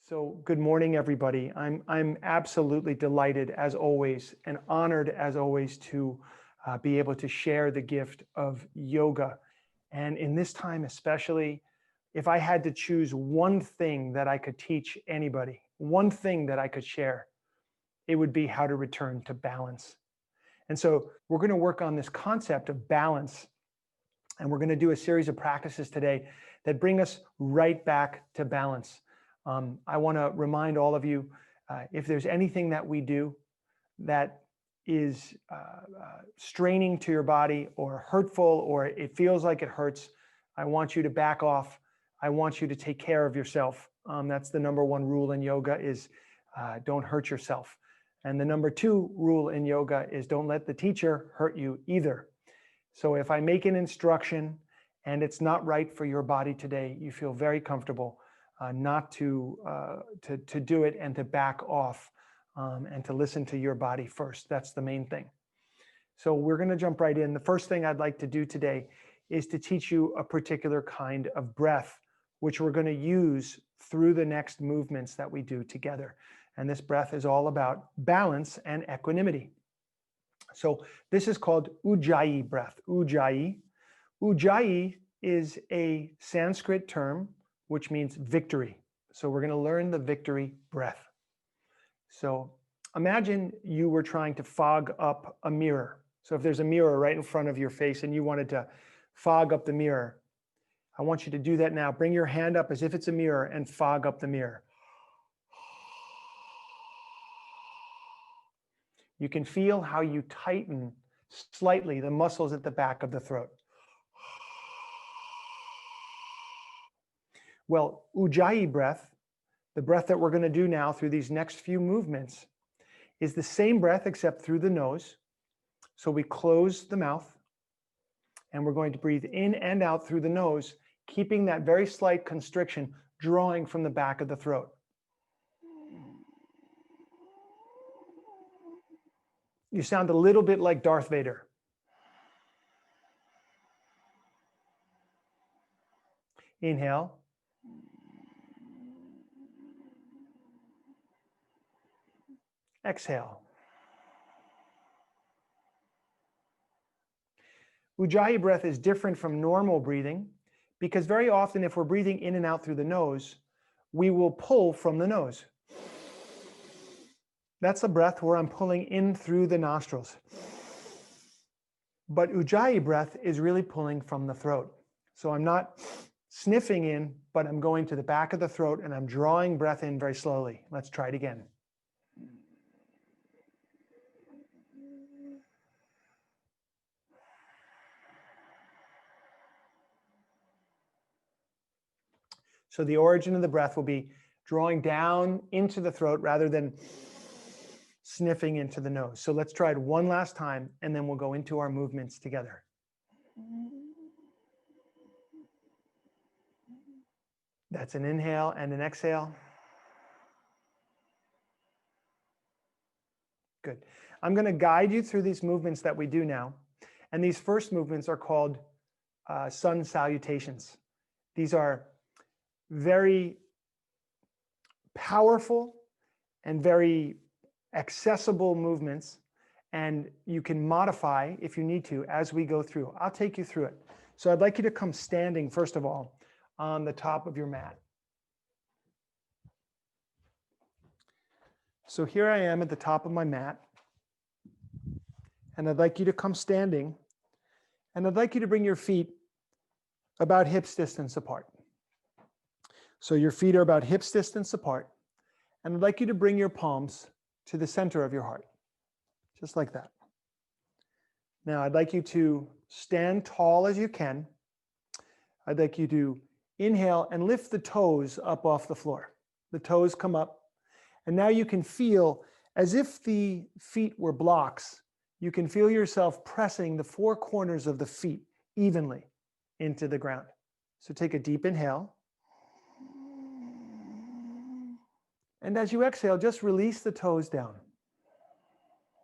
So good morning, everybody. I'm absolutely delighted, as always, and honored, as always, to be able to share the gift of yoga. And in this time, especially, if I had to choose one thing that I could teach anybody, one thing that I could share, it would be how to return to balance. And so we're going to work on this concept of balance. And we're going to do a series of practices today that bring us right back to balance. I want to remind all of you, if there's anything that we do that is straining to your body or hurtful, or it feels like it hurts, I want you to back off. I want you to take care of yourself. That's the number one rule in yoga is don't hurt yourself. And the number two rule in yoga is don't let the teacher hurt you either. So if I make an instruction and it's not right for your body today, you feel very comfortable not to do it and to back off and to listen to your body first. That's the main thing. So we're going to jump right in. The first thing I'd like to do today is to teach you a particular kind of breath, which we're going to use through the next movements that we do together. And this breath is all about balance and equanimity. So this is called Ujjayi breath. Ujjayi. Ujjayi is a Sanskrit term which means victory. So we're going to learn the victory breath. So imagine you were trying to fog up a mirror. So if there's a mirror right in front of your face and you wanted to fog up the mirror, I want you to do that now. Bring your hand up as if it's a mirror and fog up the mirror. You can feel how you tighten slightly the muscles at the back of the throat. Well, Ujjayi breath, the breath that we're going to do now through these next few movements, is the same breath except through the nose. So we close the mouth and we're going to breathe in and out through the nose, keeping that very slight constriction drawing from the back of the throat. You sound a little bit like Darth Vader. Inhale. Exhale. Ujjayi breath is different from normal breathing because very often if we're breathing in and out through the nose, we will pull from the nose. That's the breath where I'm pulling in through the nostrils. But Ujjayi breath is really pulling from the throat. So I'm not sniffing in, but I'm going to the back of the throat and I'm drawing breath in very slowly. Let's try it again. So the origin of the breath will be drawing down into the throat rather than sniffing into the nose. So let's try it one last time and then we'll go into our movements together. That's an inhale and an exhale. Good. I'm going to guide you through these movements that we do now. And these first movements are called sun salutations. These are very powerful and very accessible movements, and you can modify if you need to as we go through. I'll take you through it. So I'd like you to come standing, first of all, on the top of your mat. So here I am at the top of my mat, and I'd like you to come standing, and I'd like you to bring your feet about hips distance apart. So your feet are about hips distance apart, and I'd like you to bring your palms to the center of your heart, just like that. Now I'd like you to stand tall as you can. I'd like you to inhale and lift the toes up off the floor. The toes come up, and now you can feel as if the feet were blocks. You can feel yourself pressing the four corners of the feet evenly into the ground. So take a deep inhale. And as you exhale, just release the toes down.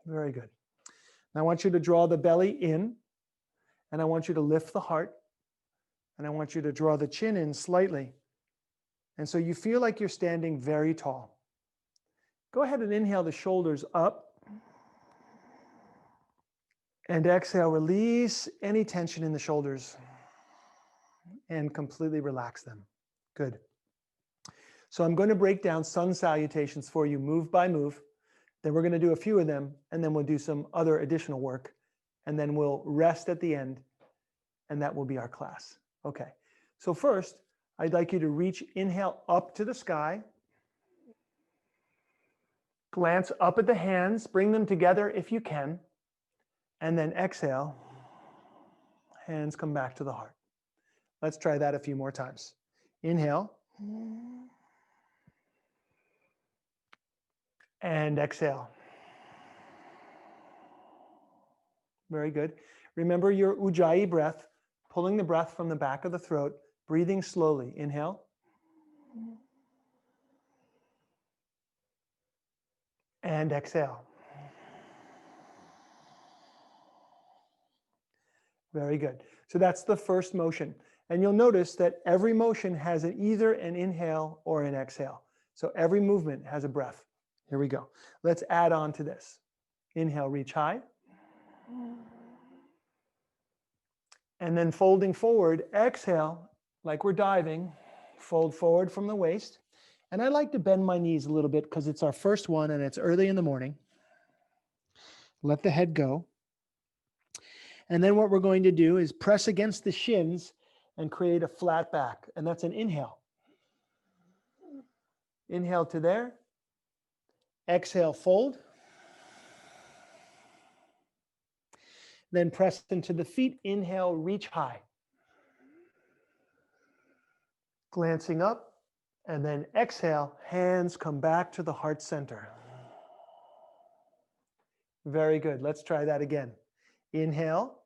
Very good. Now I want you to draw the belly in, and I want you to lift the heart, and I want you to draw the chin in slightly. And so you feel like you're standing very tall. Go ahead and inhale the shoulders up. And exhale, release any tension in the shoulders and completely relax them. Good. So I'm going to break down sun salutations for you move by move. Then we're going to do a few of them, and then we'll do some other additional work. And then we'll rest at the end, and that will be our class. Okay. So first, I'd like you to inhale up to the sky. Glance up at the hands, bring them together if you can. And then exhale, hands come back to the heart. Let's try that a few more times. Inhale. And exhale. Very good. Remember your Ujjayi breath, pulling the breath from the back of the throat, breathing slowly. Inhale. And exhale. Very good. So that's the first motion. And you'll notice that every motion has either an inhale or an exhale. So every movement has a breath. Here we go. Let's add on to this. Inhale, reach high. And then folding forward, exhale, like we're diving, fold forward from the waist. And I like to bend my knees a little bit because it's our first one and it's early in the morning. Let the head go. And then what we're going to do is press against the shins and create a flat back. And that's an inhale. Inhale to there. Exhale, fold. Then press into the feet. Inhale, reach high. Glancing up. And then exhale, hands come back to the heart center. Very good. Let's try that again. Inhale.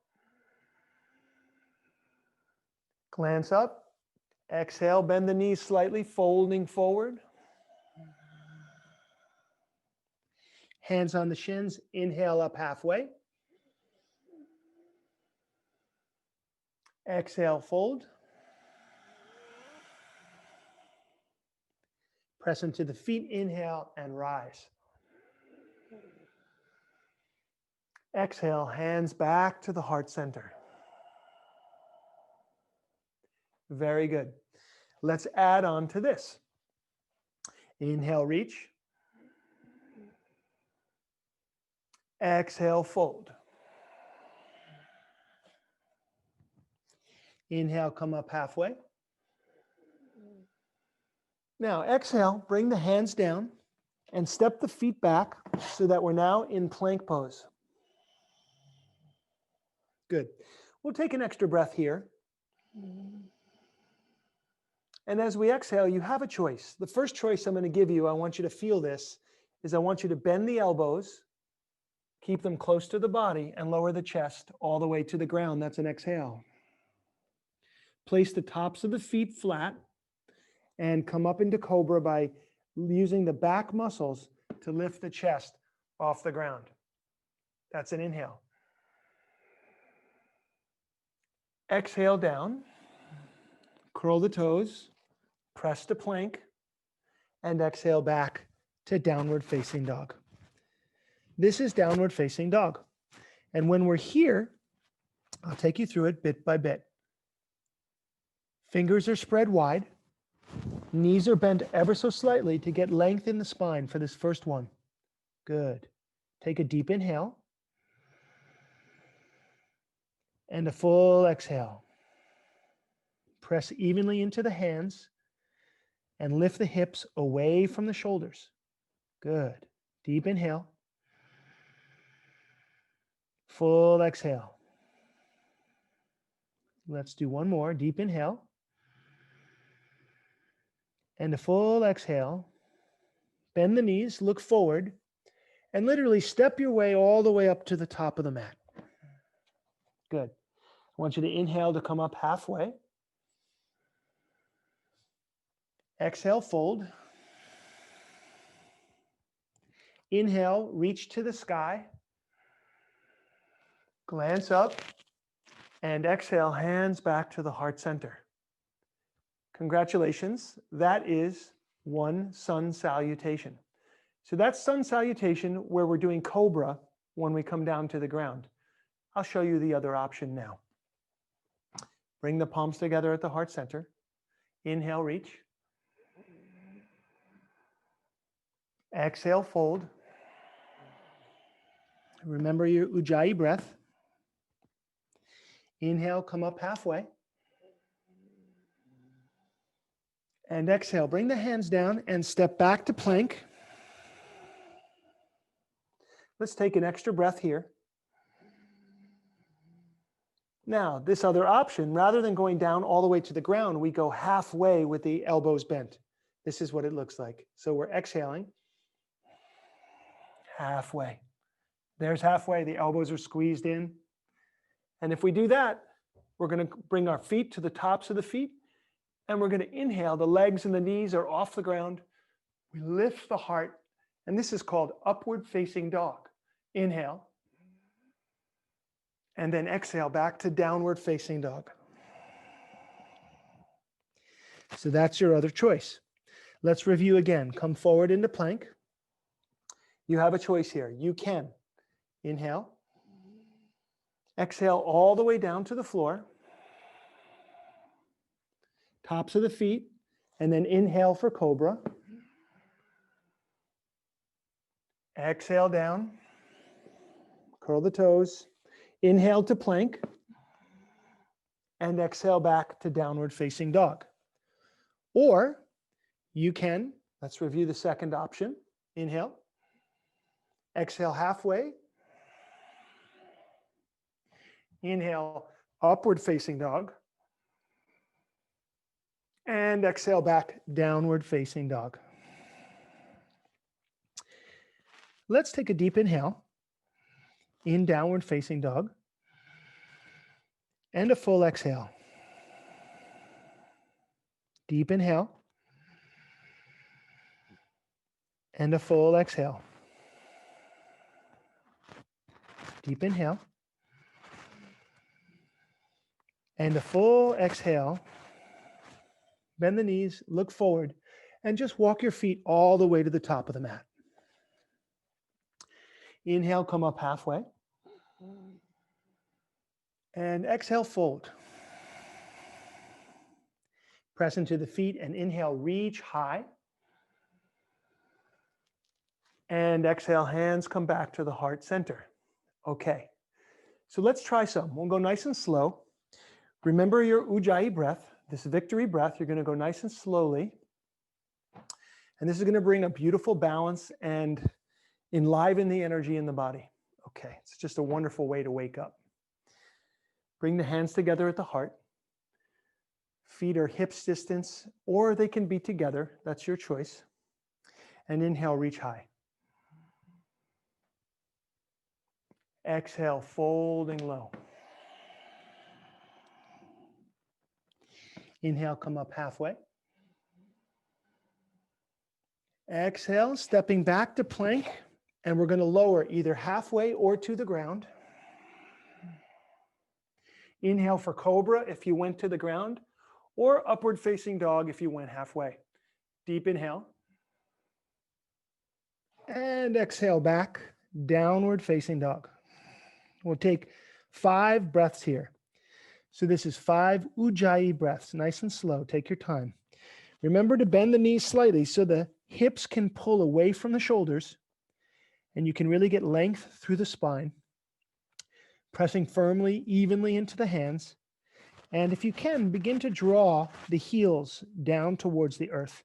Glance up. Exhale, bend the knees slightly, folding forward. Hands on the shins. Inhale up halfway. Exhale, fold. Press into the feet. Inhale and rise. Exhale, hands back to the heart center. Very good. Let's add on to this. Inhale, reach. Exhale, fold. Inhale, come up halfway. Now exhale, bring the hands down and step the feet back so that we're now in plank pose. Good. We'll take an extra breath here. And as we exhale, you have a choice. The first choice I'm going to give you, I want you to feel this, is I want you to bend the elbows, keep them close to the body, and lower the chest all the way to the ground. That's an exhale. Place the tops of the feet flat and come up into cobra by using the back muscles to lift the chest off the ground. That's an inhale. Exhale down, curl the toes, press to plank, and exhale back to downward facing dog. This is downward facing dog. And when we're here, I'll take you through it bit by bit. Fingers are spread wide. Knees are bent ever so slightly to get length in the spine for this first one. Good. Take a deep inhale. And a full exhale. Press evenly into the hands and lift the hips away from the shoulders. Good. Deep inhale. Full exhale. Let's do one more. Deep inhale. And a full exhale. Bend the knees, look forward, and literally step your way all the way up to the top of the mat. Good. I want you to inhale to come up halfway. Exhale, fold. Inhale, reach to the sky. Glance up. And exhale, hands back to the heart center. Congratulations. That is one sun salutation. So that's sun salutation where we're doing cobra when we come down to the ground. I'll show you the other option now. Bring the palms together at the heart center. Inhale, reach. Exhale, fold. Remember your Ujjayi breath. Inhale, come up halfway. And exhale, bring the hands down and step back to plank. Let's take an extra breath here. Now, this other option, rather than going down all the way to the ground, we go halfway with the elbows bent. This is what it looks like. So we're exhaling. Halfway. There's halfway. The elbows are squeezed in. And if we do that, we're going to bring our feet to the tops of the feet. And we're going to inhale. The legs and the knees are off the ground. We lift the heart. And this is called upward facing dog. Inhale. And then exhale back to downward facing dog. So that's your other choice. Let's review again. Come forward into plank. You have a choice here. You can inhale. Exhale all the way down to the floor. Tops of the feet. And then inhale for cobra. Exhale down. Curl the toes. Inhale to plank. And exhale back to downward facing dog. Or you can, let's review the second option. Inhale. Exhale halfway. Inhale, upward facing dog. And exhale back, downward facing dog. Let's take a deep inhale in downward facing dog. And a full exhale. Deep inhale. And a full exhale. Deep inhale. And a full exhale. Bend the knees, look forward, and just walk your feet all the way to the top of the mat. Inhale, come up halfway. And exhale, fold. Press into the feet and inhale, reach high. And exhale, hands come back to the heart center. Okay, so let's try some. We'll go nice and slow. Remember your Ujjayi breath, this victory breath. You're going to go nice and slowly. And this is going to bring a beautiful balance and enliven the energy in the body. Okay, it's just a wonderful way to wake up. Bring the hands together at the heart. Feet are hips distance, or they can be together. That's your choice. And inhale, reach high. Exhale, folding low. Inhale, come up halfway. Exhale, stepping back to plank, and we're going to lower either halfway or to the ground. Inhale for cobra if you went to the ground, or upward facing dog if you went halfway. Deep inhale. And exhale back, downward facing dog. We'll take 5 breaths here. So this is 5 Ujjayi breaths, nice and slow. Take your time. Remember to bend the knees slightly so the hips can pull away from the shoulders and you can really get length through the spine. Pressing firmly, evenly into the hands. And if you can, begin to draw the heels down towards the earth.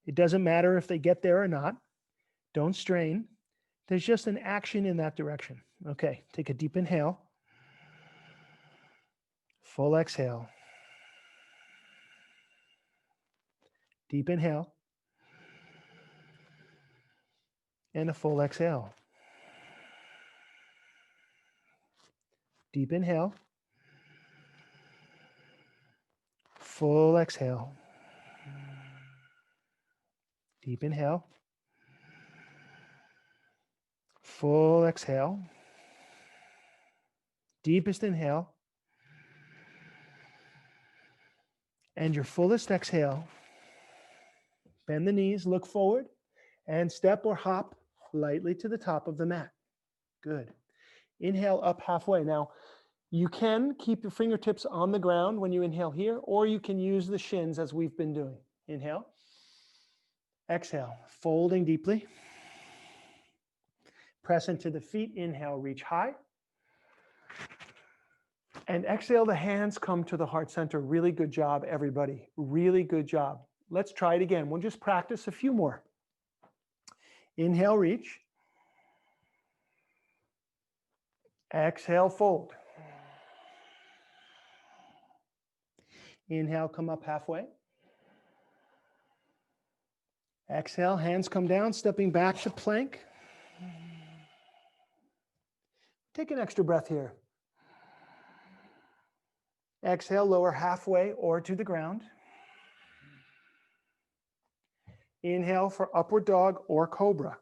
It doesn't matter if they get there or not. Don't strain. There's just an action in that direction. Okay, take a deep inhale. Full exhale. Deep inhale. And a full exhale. Deep inhale. Full exhale. Deep inhale. Full exhale. Deepest inhale. And your fullest exhale, bend the knees, look forward, and step or hop lightly to the top of the mat. Good. Inhale up halfway. Now, you can keep your fingertips on the ground when you inhale here, or you can use the shins as we've been doing. Inhale. Exhale, folding deeply. Press into the feet. Inhale, reach high. And exhale, the hands come to the heart center. Really good job, everybody. Really good job. Let's try it again. We'll just practice a few more. Inhale, reach. Exhale, fold. Inhale, come up halfway. Exhale, hands come down, stepping back to plank. Take an extra breath here. Exhale, lower halfway or to the ground. Inhale for upward dog or cobra.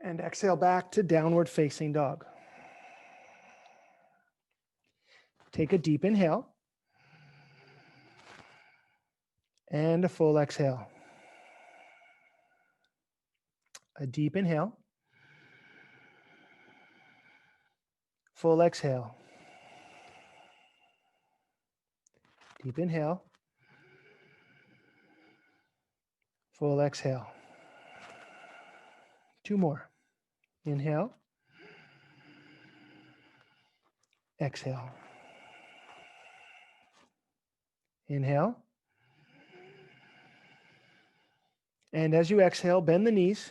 And exhale back to downward facing dog. Take a deep inhale. And a full exhale. A deep inhale. Full exhale. Deep inhale. Full exhale. Two more. Inhale. Exhale. Inhale. And as you exhale, bend the knees,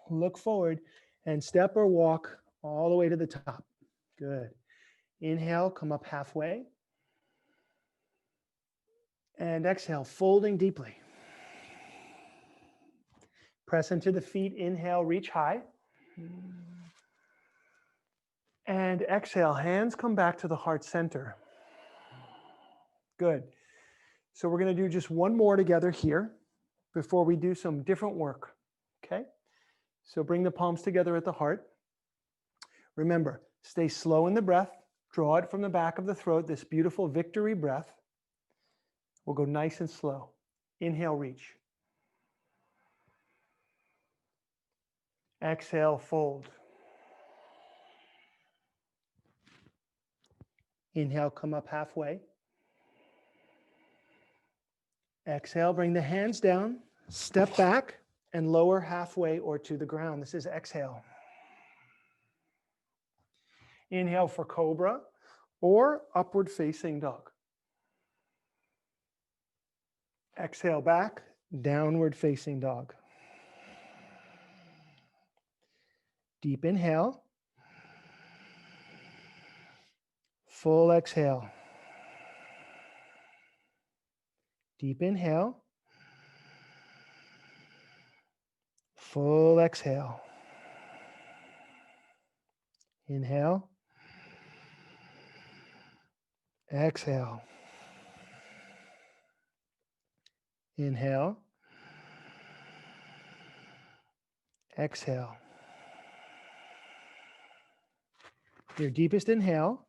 look forward, and step or walk all the way to the top. Good. Inhale, come up halfway. And exhale, folding deeply. Press into the feet. Inhale, reach high. And exhale, hands come back to the heart center. Good. So we're going to do just one more together here before we do some different work. Okay? So bring the palms together at the heart. Remember, stay slow in the breath. Draw it from the back of the throat, this beautiful victory breath. We'll go nice and slow. Inhale, reach. Exhale, fold. Inhale, come up halfway. Exhale, bring the hands down, step back, and lower halfway or to the ground. This is exhale. Inhale for cobra or upward facing dog. Exhale back, downward facing dog. Deep inhale. Full exhale. Deep inhale. Full exhale. Inhale. Exhale. Inhale. Exhale. Your deepest inhale.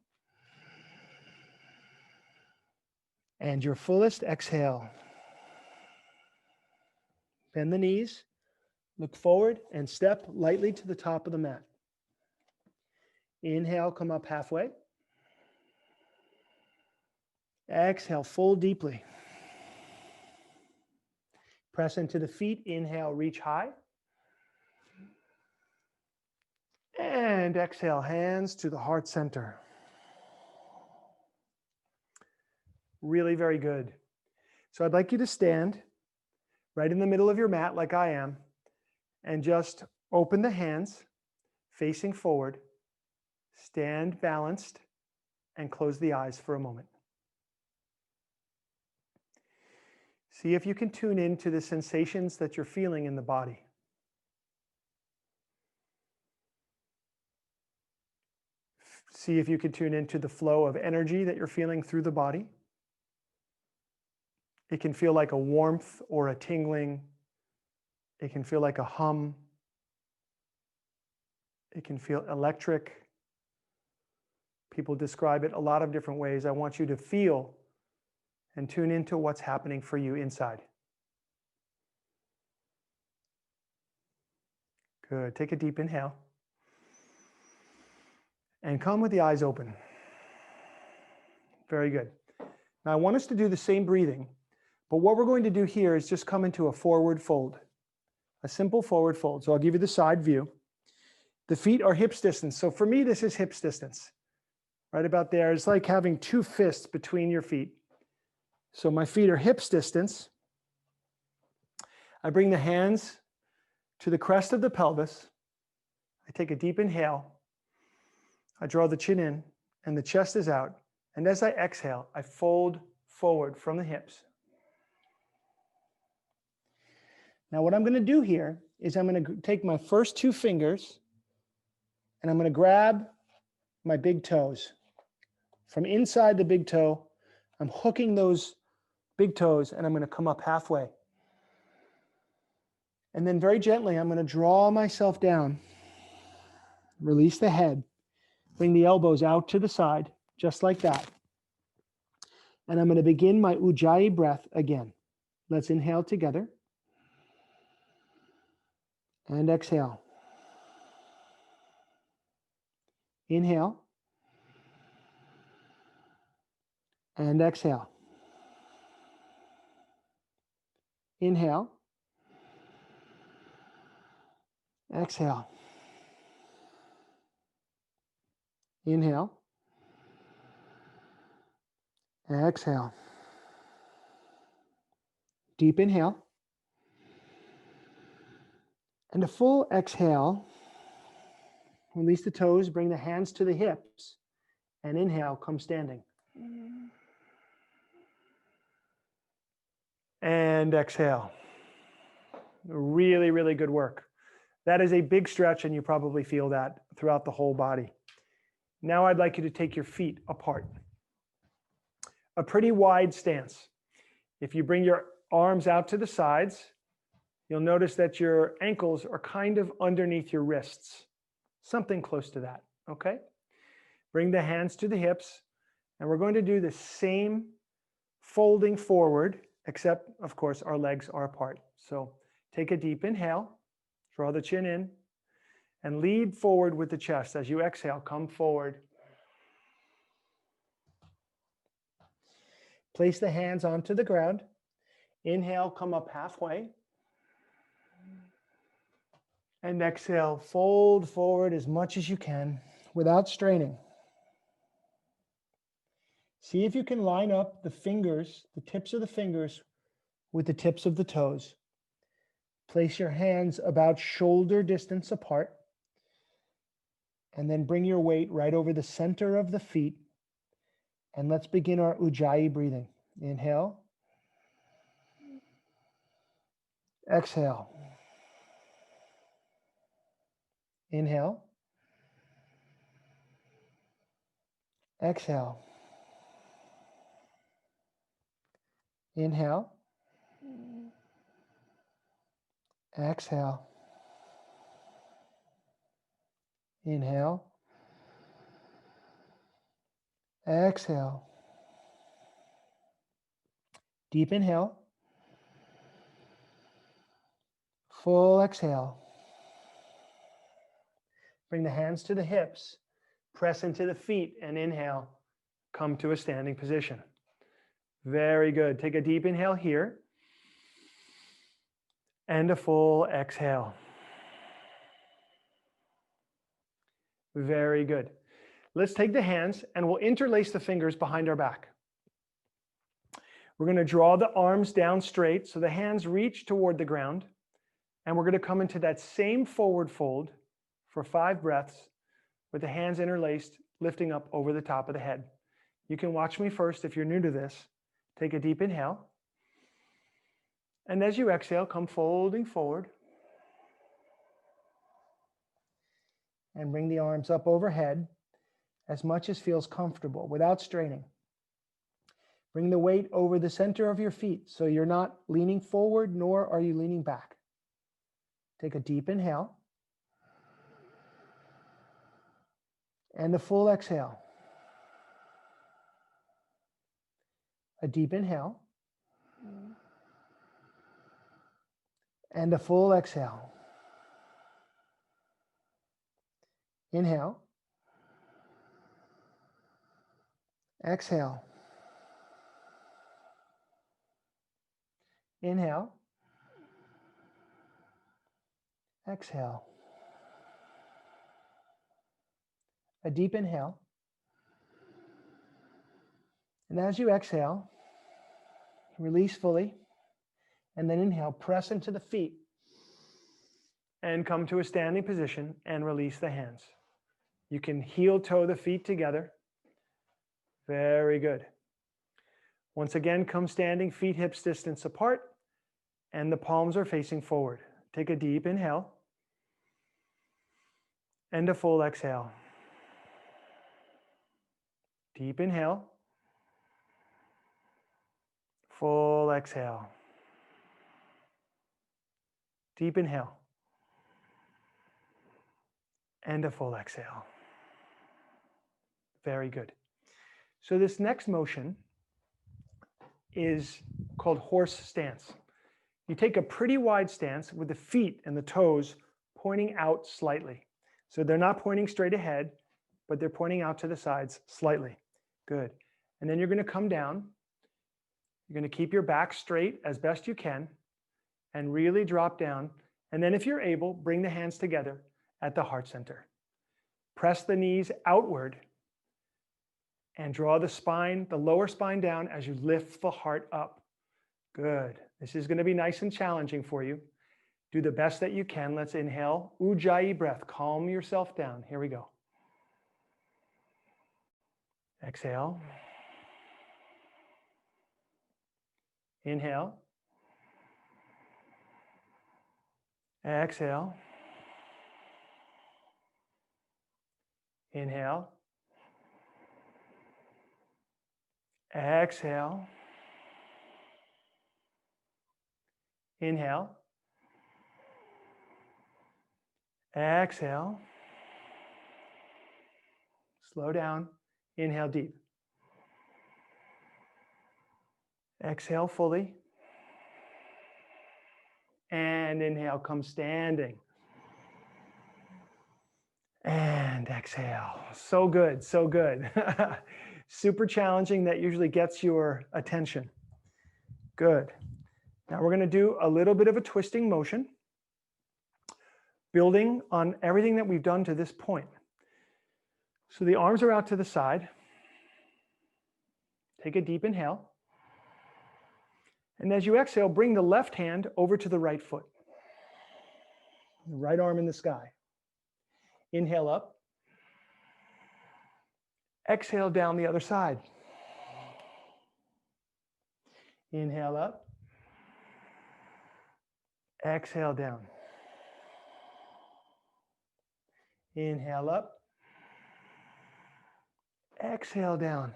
And your fullest exhale. Bend the knees, look forward, and step lightly to the top of the mat. Inhale, come up halfway. Exhale, fold deeply. Press into the feet. Inhale, reach high. And exhale, hands to the heart center. Really very good. So I'd like you to stand right in the middle of your mat like I am and just open the hands facing forward, stand balanced, and close the eyes for a moment. See if you can tune in to the sensations that you're feeling in the body. See if you can tune into the flow of energy that you're feeling through the body. It can feel like a warmth or a tingling. It can feel like a hum. It can feel electric, People describe it a lot of different ways. I want you to feel and tune into what's happening for you inside. Good. Take a deep inhale. And come with the eyes open. Very good. Now I want us to do the same breathing, but what we're going to do here is just come into a forward fold, a simple forward fold. So I'll give you the side view. The feet are hips distance. So for me, this is hips distance, right about there. It's like having two fists between your feet. So my feet are hips distance. I bring the hands to the crest of the pelvis. I take a deep inhale. I draw the chin in and the chest is out. And as I exhale, I fold forward from the hips. Now what I'm going to do here is I'm going to take my first two fingers and I'm going to grab my big toes. From inside the big toe, I'm hooking those big toes and I'm going to come up halfway. And then very gently, I'm going to draw myself down, release the head, bring the elbows out to the side, just like that. And I'm going to begin my Ujjayi breath again. Let's inhale together. And exhale. Inhale. And exhale. Inhale. Exhale. Inhale. Exhale. Deep inhale. And a full exhale. Release the toes, bring the hands to the hips. And inhale, come standing. And exhale. Really, really good work. That is a big stretch, and you probably feel that throughout the whole body. Now I'd like you to take your feet apart. A pretty wide stance. If you bring your arms out to the sides, you'll notice that your ankles are kind of underneath your wrists. Something close to that, okay? Bring the hands to the hips, and we're going to do the same folding forward, except, of course, our legs are apart. So take a deep inhale, draw the chin in, and lead forward with the chest. As you exhale, come forward. Place the hands onto the ground. Inhale, come up halfway. And exhale, fold forward as much as you can without straining. See if you can line up the fingers, the tips of the fingers, with the tips of the toes. Place your hands about shoulder distance apart. And then bring your weight right over the center of the feet. And let's begin our Ujjayi breathing. Inhale. Exhale. Inhale. Exhale. Inhale. Exhale. Inhale. Exhale. Deep inhale. Full exhale. Bring the hands to the hips. Press into the feet and inhale. Come to a standing position. Very good. Take a deep inhale here. And a full exhale. Very good. Let's take the hands and we'll interlace the fingers behind our back. We're going to draw the arms down straight so the hands reach toward the ground. And we're going to come into that same forward fold for 5 breaths with the hands interlaced, lifting up over the top of the head. You can watch me first if you're new to this. Take a deep inhale. And as you exhale, come folding forward. And bring the arms up overhead as much as feels comfortable without straining. Bring the weight over the center of your feet so you're not leaning forward nor are you leaning back. Take a deep inhale. And a full exhale. A deep inhale. And a full exhale. Inhale. Exhale. Inhale. Exhale. A deep inhale. And as you exhale, release fully. And then inhale, press into the feet. And come to a standing position and release the hands. You can heel toe the feet together. Very good. Once again, come standing, feet hips distance apart, and the palms are facing forward. Take a deep inhale and a full exhale. Deep inhale, full exhale. Deep inhale and a full exhale. Very good. So this next motion is called horse stance. You take a pretty wide stance with the feet and the toes pointing out slightly. So they're not pointing straight ahead, but they're pointing out to the sides slightly. Good. And then you're going to come down. You're going to keep your back straight as best you can and really drop down. And then if you're able, bring the hands together at the heart center. Press the knees outward and draw the spine, the lower spine down as you lift the heart up. Good. This is going to be nice and challenging for you. Do the best that you can. Let's inhale. Ujjayi breath. Calm yourself down. Here we go. Exhale. Inhale. Exhale. Inhale. Exhale. Inhale. Exhale. Slow down. Inhale deep. Exhale fully. And inhale, come standing. And exhale. So good, so good. Super challenging. That usually gets your attention. Good. Now we're going to do a little bit of a twisting motion, building on everything that we've done to this point. So the arms are out to the side. Take a deep inhale. And as you exhale, bring the left hand over to the right foot. The right arm in the sky. Inhale up. Exhale down the other side. Inhale up. Exhale down. Inhale up. Exhale down.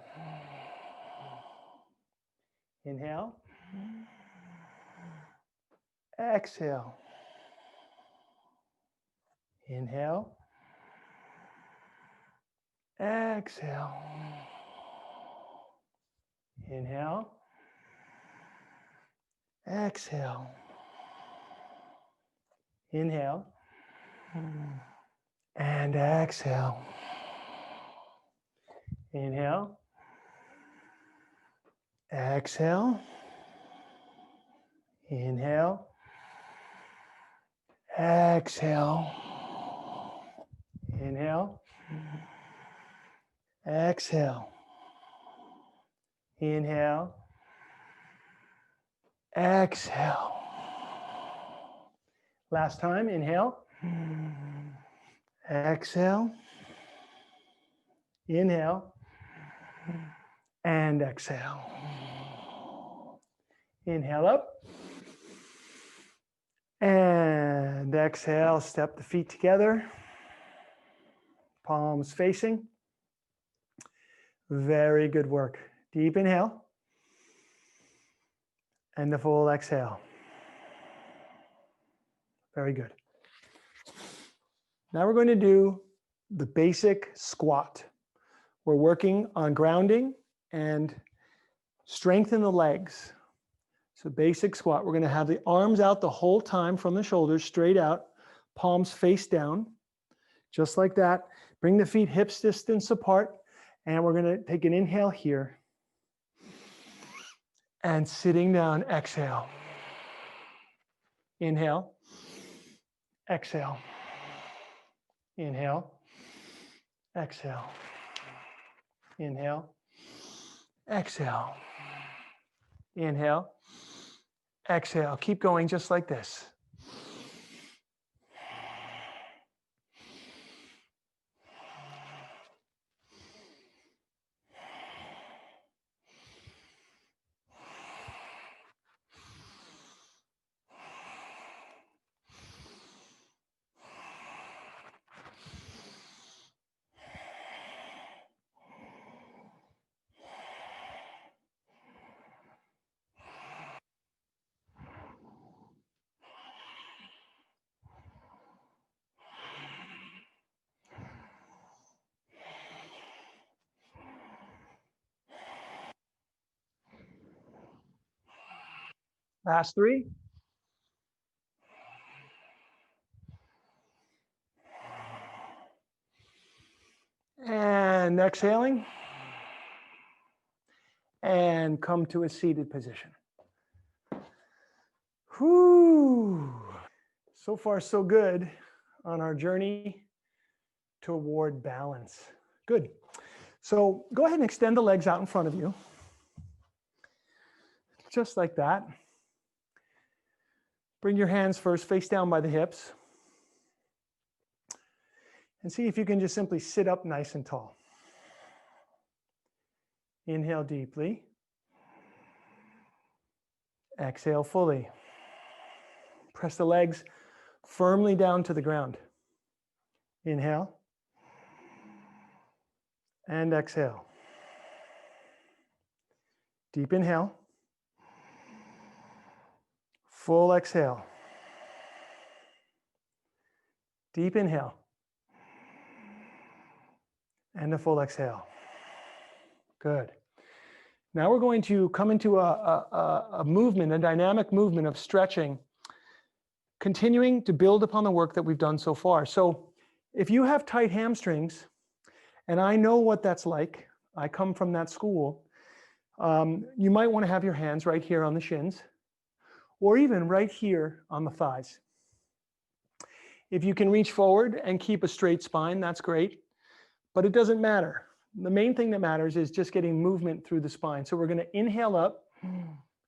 Inhale. Exhale. Inhale. Exhale. Inhale. Exhale. Inhale. And exhale. Inhale. Exhale. Inhale. Exhale. Inhale. Exhale. Inhale. Exhale. Last time, inhale. Exhale. Inhale. And exhale. Inhale up. And exhale, step the feet together. Palms facing. Very good work. Deep inhale. And the full exhale. Very good. Now we're going to do the basic squat. We're working on grounding and Strengthen the legs. So basic squat. We're going to have the arms out the whole time from the shoulders, straight out, palms face down, just like that. Bring the feet hips distance apart. And we're going to take an inhale here. And sitting down, exhale. Inhale. Exhale. Inhale. Exhale. Inhale. Exhale. Inhale. Exhale. Keep going just like this. Last three. And exhaling. And come to a seated position. Whew. So far, so good on our journey toward balance. Good. So go ahead and extend the legs out in front of you. Just like that. Bring your hands first face down by the hips. And see if you can just simply sit up nice and tall. Inhale deeply. Exhale fully. Press the legs firmly down to the ground. Inhale. And exhale. Deep inhale. Full exhale. Deep inhale. And a full exhale. Good. Now we're going to come into a movement, a dynamic movement of stretching, continuing to build upon the work that we've done so far. So if you have tight hamstrings, and I know what that's like, I come from that school, you might want to have your hands right here on the shins, or even right here on the thighs. If you can reach forward and keep a straight spine, that's great, but it doesn't matter. The main thing that matters is just getting movement through the spine. So we're going to inhale up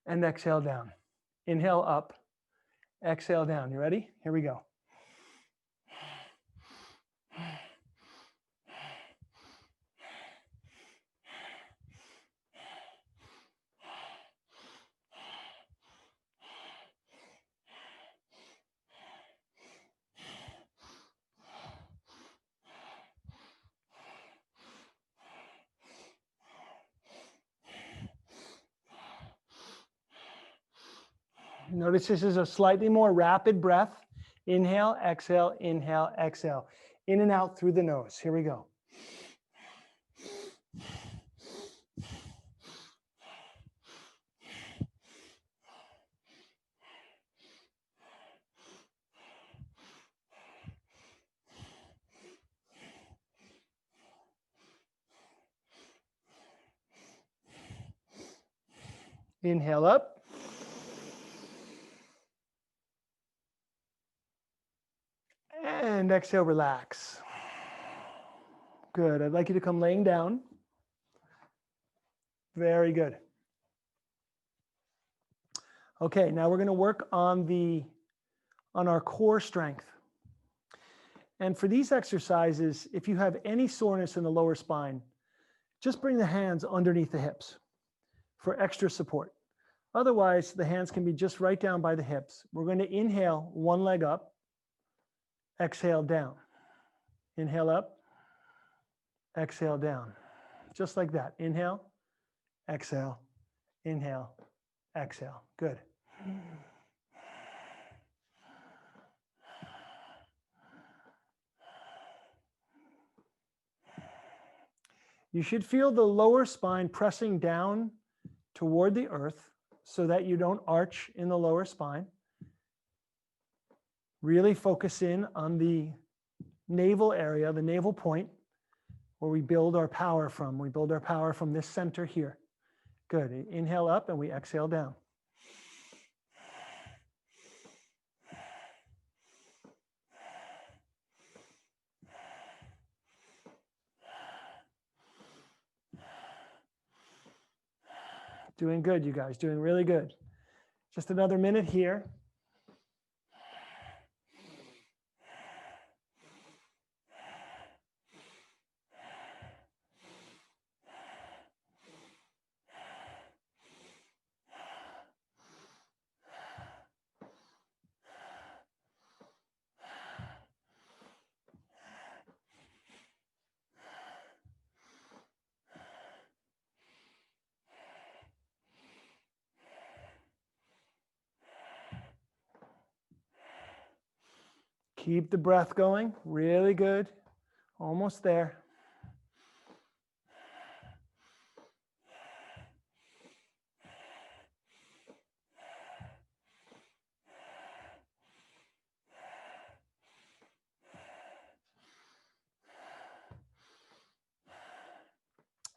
and exhale down. Inhale up, exhale down. You ready? Here we go. Notice this is a slightly more rapid breath. Inhale, exhale, inhale, exhale. In and out through the nose. Here we go. Inhale up. And exhale, relax. Good. I'd like you to come laying down. Very good. Okay, now we're going to work on our core strength. And for these exercises, if you have any soreness in the lower spine, just bring the hands underneath the hips for extra support. Otherwise, the hands can be just right down by the hips. We're going to inhale one leg up, exhale down. Inhale up, exhale down. Just like that. Inhale, exhale, inhale, exhale. Good. You should feel the lower spine pressing down toward the earth so that you don't arch in the lower spine. Really focus in on the navel area, the navel point, where we build our power from. We build our power from this center here. Good. Inhale up and we exhale down. Doing good, you guys. Doing really good. Just another minute here. Keep the breath going. Really good. Almost there.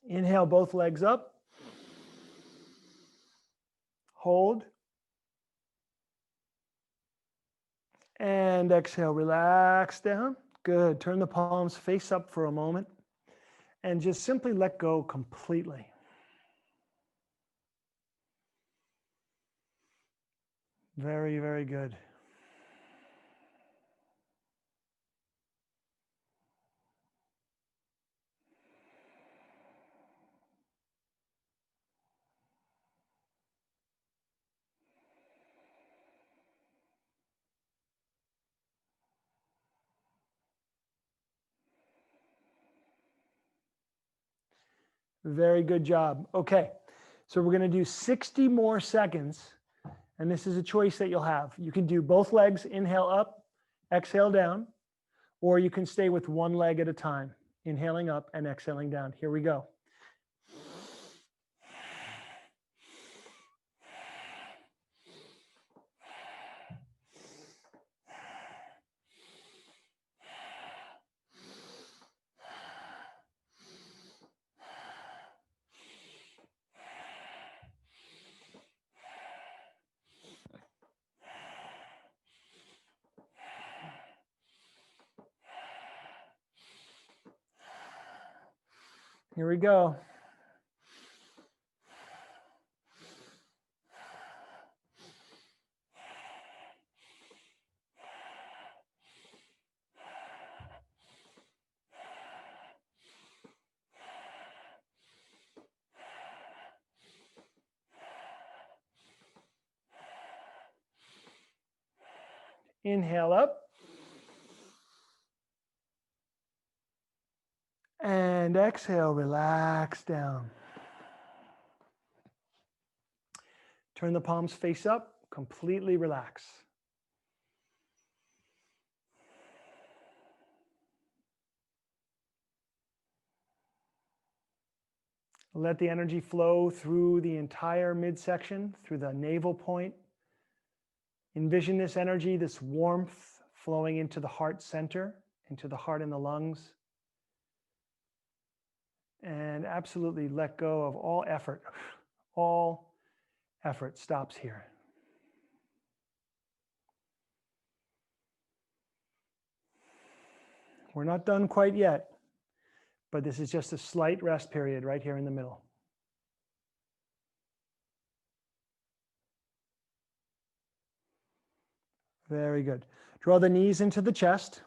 Inhale both legs up. Hold. And exhale, relax down. Good. Turn the palms face up for a moment and just simply let go completely. Very, very good. Very good job. Okay, so we're going to do 60 more seconds, and this is a choice that you'll have. You can do both legs, inhale up, exhale down, or you can stay with one leg at a time, inhaling up and exhaling down. Here we go. Here we go. Inhale up. And exhale, relax down. Turn the palms face up, completely relax. Let the energy flow through the entire midsection, through the navel point. Envision this energy, this warmth flowing into the heart center, into the heart and the lungs. And absolutely let go of all effort. All effort stops here. We're not done quite yet, but this is just a slight rest period right here in the middle. Very good. Draw the knees into the chest.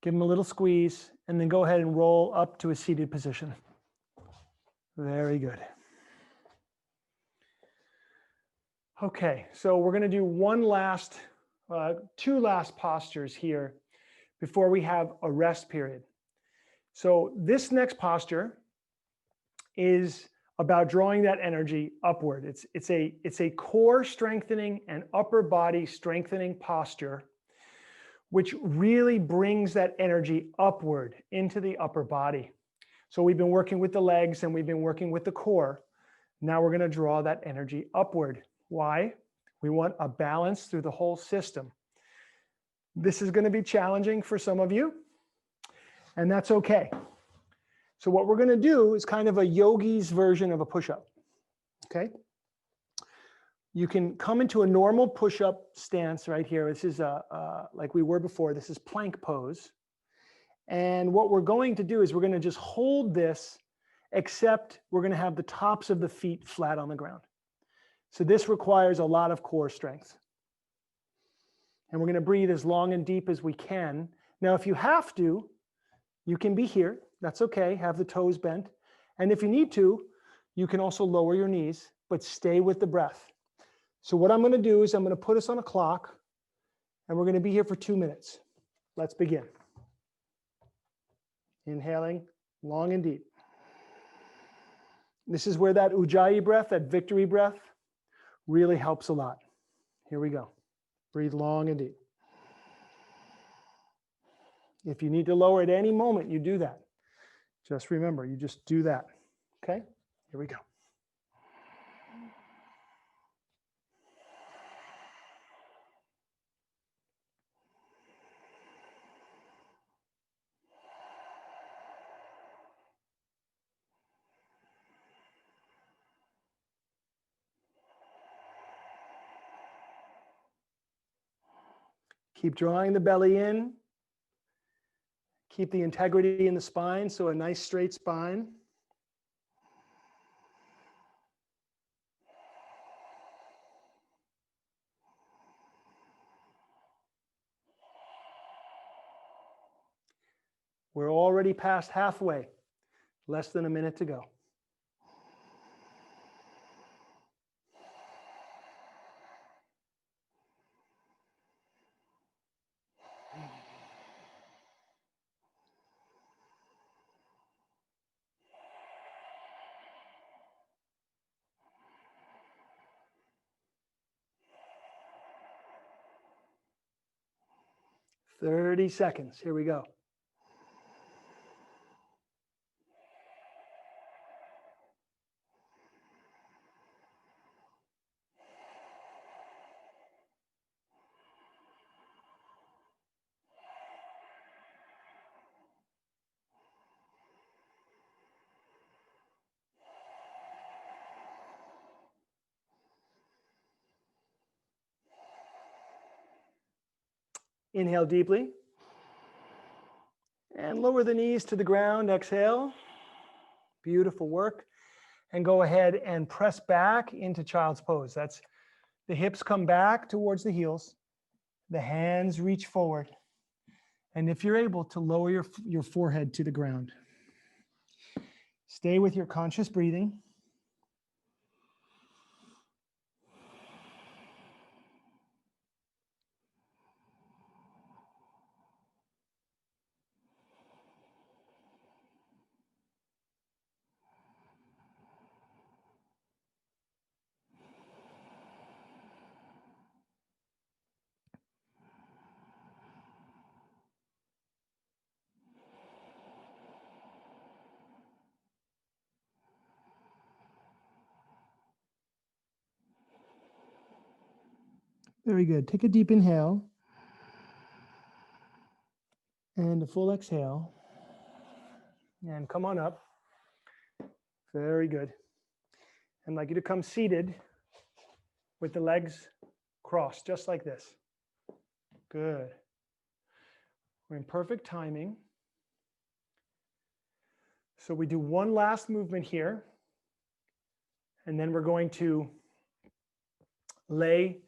Give them a little squeeze, and then go ahead and roll up to a seated position. Very good. Okay, so we're going to do two last postures here before we have a rest period. So this next posture is about drawing that energy upward. It's a core strengthening and upper body strengthening posture, which really brings that energy upward into the upper body. So we've been working with the legs and we've been working with the core. Now we're going to draw that energy upward. Why? We want a balance through the whole system. This is going to be challenging for some of you, and that's okay. So what we're going to do is kind of a yogi's version of a push-up. Okay? You can come into a normal push-up stance right here. This is like we were before. This is plank pose. And what we're going to do is we're going to just hold this, except we're going to have the tops of the feet flat on the ground. So this requires a lot of core strength. And we're going to breathe as long and deep as we can. Now, if you have to, you can be here. That's okay. Have the toes bent. And if you need to, you can also lower your knees, but stay with the breath. So what I'm going to do is I'm going to put us on a clock, and we're going to be here for 2 minutes. Let's begin. Inhaling long and deep. This is where that Ujjayi breath, that victory breath, really helps a lot. Here we go. Breathe long and deep. If you need to lower at any moment, you do that. Just remember, you just do that. Okay? Here we go. Keep drawing the belly in. Keep the integrity in the spine, so a nice straight spine. We're already past halfway. Less than a minute to go. "30 seconds. Here we go. Inhale deeply. And lower the knees to the ground. Exhale. Beautiful work. And go ahead and press back into child's pose. That's the hips come back towards the heels. The hands reach forward. And if you're able to lower your forehead to the ground. Stay with your conscious breathing. Very good. Take a deep inhale. And a full exhale. And come on up. Very good. I'd like you to come seated with the legs crossed, just like this. Good. We're in perfect timing. So we do one last movement here. And then we're going to lay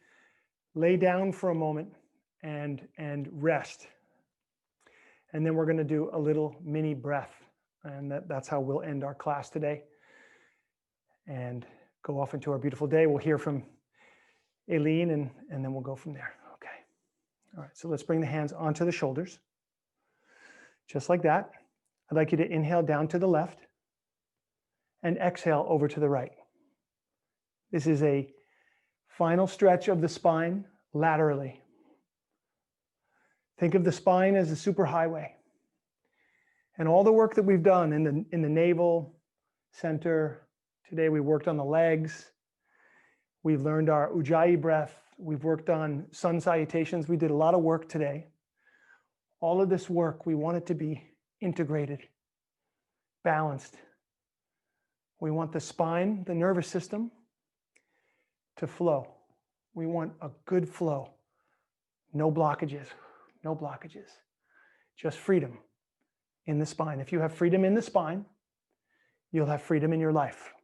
down for a moment and rest. And then we're going to do a little mini breath. And that's how we'll end our class today. And go off into our beautiful day. We'll hear from Aileen and then we'll go from there. Okay. All right. So let's bring the hands onto the shoulders. Just like that. I'd like you to inhale down to the left and exhale over to the right. This is a final stretch of the spine laterally. Think of the spine as a superhighway. And all the work that we've done in the navel, center, Today we worked on the legs. We've learned our Ujjayi breath. We've worked on sun salutations. We did a lot of work today. All of this work, we want it to be integrated, balanced. We want the spine, the nervous system, to flow. We want a good flow. No blockages, no blockages. Just freedom in the spine. If you have freedom in the spine, you'll have freedom in your life.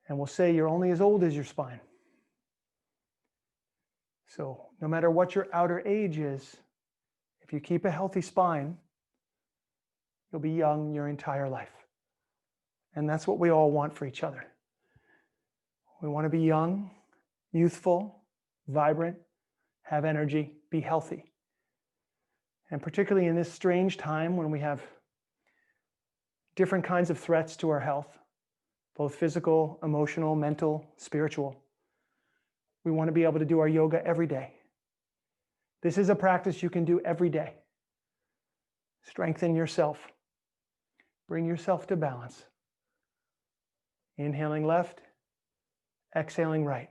And we'll say you're only as old as your spine. So no matter what your outer age is, if you keep a healthy spine, you'll be young your entire life. And that's what we all want for each other. We want to be young, youthful, vibrant, have energy, be healthy. And particularly in this strange time when we have different kinds of threats to our health, both physical, emotional, mental, spiritual, we want to be able to do our yoga every day. This is a practice you can do every day. Strengthen yourself. Bring yourself to balance. Inhaling left, exhaling right.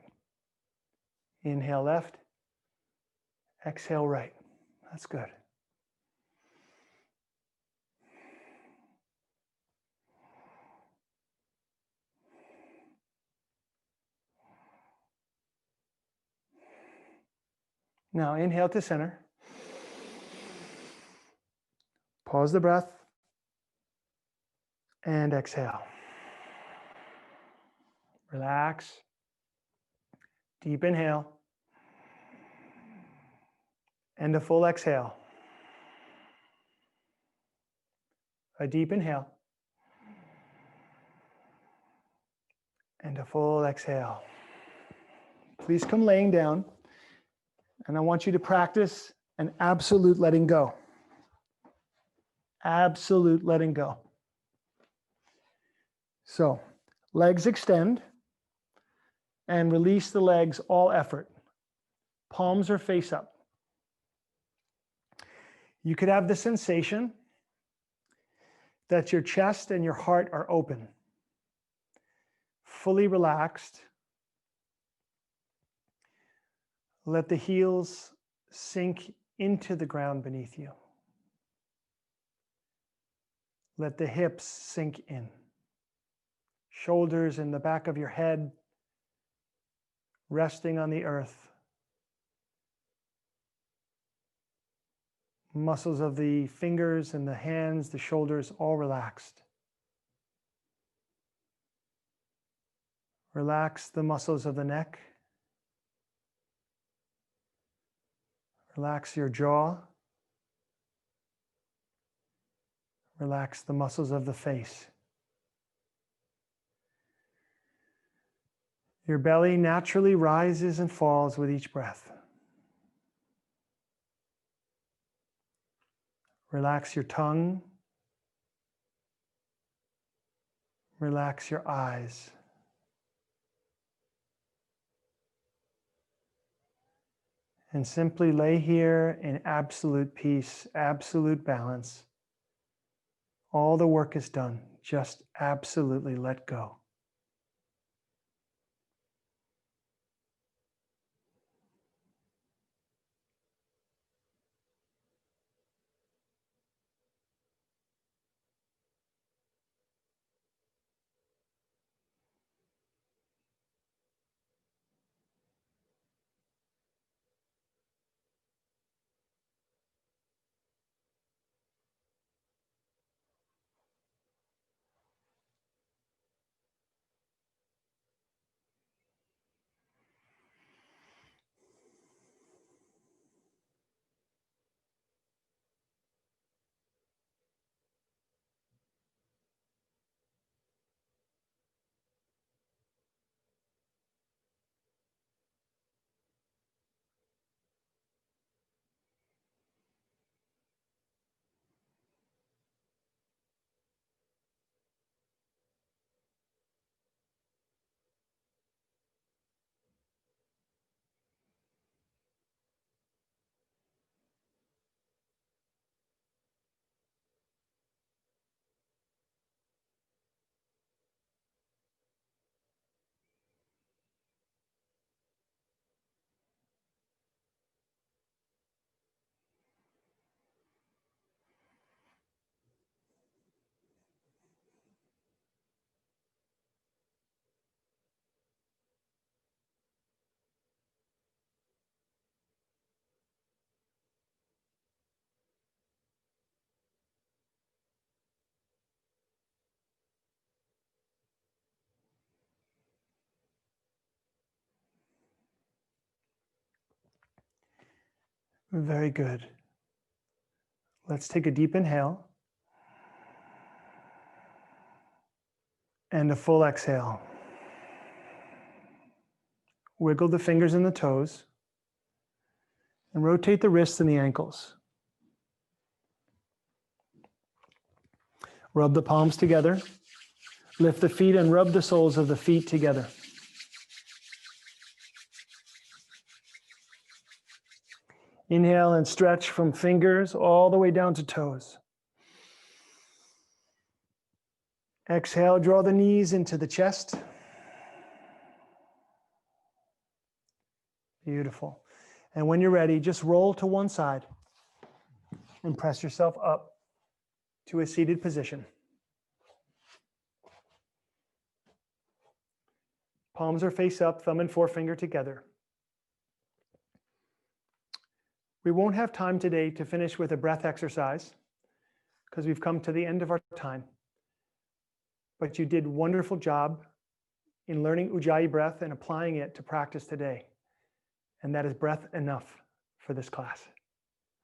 Inhale left, exhale right. That's good. Now inhale to center. Pause the breath and exhale. Relax. Deep inhale and a full exhale. A deep inhale and a full exhale. Please come laying down, and I want you to practice an absolute letting go. Absolute letting go. So, legs extend and release the legs all effort. Palms are face up. You could have the sensation that your chest and your heart are open, fully relaxed. Let the heels sink into the ground beneath you. Let the hips sink in. Shoulders in the back of your head, resting on the earth. Muscles of the fingers and the hands, the shoulders, all relaxed. Relax the muscles of the neck. Relax your jaw. Relax the muscles of the face. Your belly naturally rises and falls with each breath. Relax your tongue. Relax your eyes. And simply lay here in absolute peace, absolute balance. All the work is done. Just absolutely let go. Very good. Let's take a deep inhale and a full exhale. Wiggle the fingers and the toes and rotate the wrists and the ankles. Rub the palms together. Lift the feet and rub the soles of the feet together. Inhale and stretch from fingers all the way down to toes. Exhale, draw the knees into the chest. Beautiful. And when you're ready, just roll to one side and press yourself up to a seated position. Palms are face up, thumb and forefinger together. We won't have time today to finish with a breath exercise because we've come to the end of our time. But you did a wonderful job in learning Ujjayi breath and applying it to practice today. And that is breath enough for this class.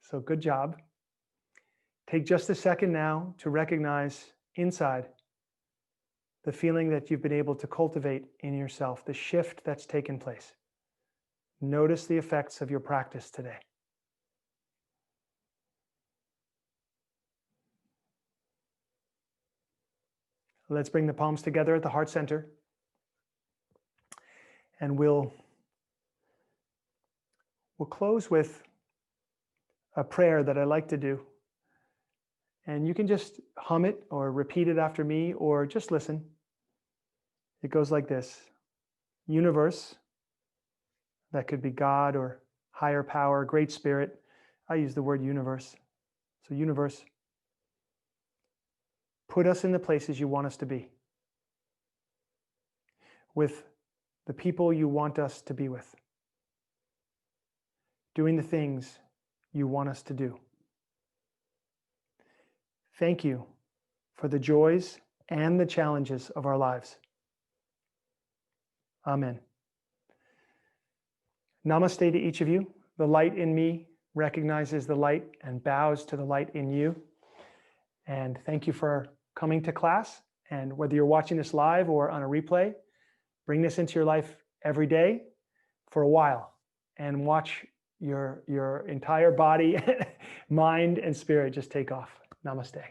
So good job. Take just a second now to recognize inside the feeling that you've been able to cultivate in yourself, the shift that's taken place. Notice the effects of your practice today. Let's bring the palms together at the heart center. And we'll close with a prayer that I like to do. And you can just hum it or repeat it after me or just listen. It goes like this. Universe, that could be God or higher power, great spirit. I use the word universe. So universe, put us in the places you want us to be, with the people you want us to be with, doing the things you want us to do. Thank you for the joys and the challenges of our lives. Amen. Namaste to each of you. The light in me recognizes the light and bows to the light in you. And thank you for coming to class. And whether you're watching this live or on a replay, bring this into your life every day for a while and watch your entire body, mind, and spirit just take off. Namaste.